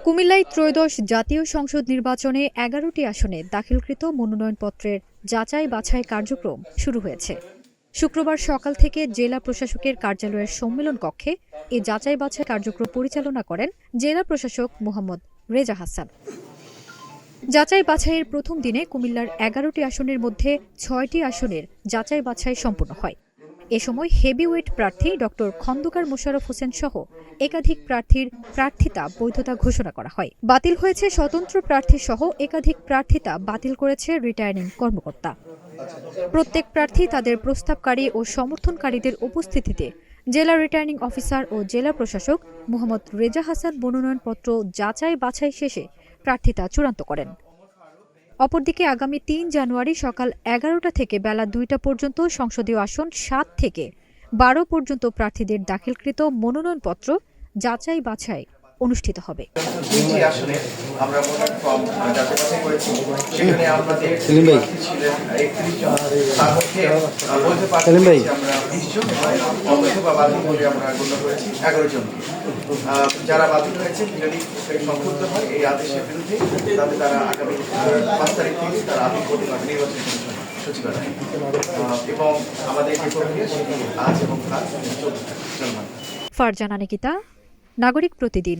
কুমিল্লায় ত্রয়োদশ জাতীয় সংসদ নির্বাচনে ১১টি আসনে দাখিলকৃত মনোনয়নপত্রের যাচাই বাছাই কার্যক্রম শুরু হয়েছে। শুক্রবার সকাল থেকে জেলা প্রশাসকের কার্যালয়ের সম্মেলন কক্ষে এই যাচাই বাছাই কার্যক্রম পরিচালনা করেন জেলা প্রশাসক মোহাম্মদ রেজা হাসান। যাচাই বাছাইয়ের প্রথম দিনে কুমিল্লার ১১টি আসনের মধ্যে ৬টি আসনের যাচাই বাছাই সম্পন্ন হয়। এ সময় হেভিওয়েট প্রার্থী ড খন্দকার মোশাররফ হোসেন সহ একাধিক প্রার্থীর প্রার্থিতা বৈধতা ঘোষণা করা হয়। বাতিল হয়েছে স্বতন্ত্র প্রার্থী সহ একাধিক প্রার্থিতা বাতিল করেছে রিটার্নিং কর্মকর্তা। প্রত্যেক প্রার্থী তাদের প্রস্তাবকারী ও সমর্থনকারীদের উপস্থিতিতে জেলা রিটার্নিং অফিসার ও জেলা প্রশাসক মোহাম্মদ রেজা হাসান মনোনয়নপত্র যাচাই বাছাই শেষে প্রার্থিতা চূড়ান্ত করেন। অপরদিকে আগামী ৩ জানুয়ারি সকাল ১১টা থেকে বেলা ২টা পর্যন্ত সংসদীয় আসন ৭ থেকে ১২ পর্যন্ত প্রার্থীদের দাখিলকৃত মনোনয়নপত্র যাচাই বাছাই অনুষ্ঠিত হবে। যারা বাতিল হয়েছে যদি সংযুক্ত হয় এই আদেশের বিরুদ্ধে তাহলে তারা আগামী ৫ তারিখ থেকে তারা আপিল করতে পারবে নির্বাচন কমিশন সচিবালয়ে এবং আমাদের যে প্রক্রিয়া সেটি আজ এবং কাল চলমান। ফারজানা নিকিতা, নাগরিক প্রতিদিন।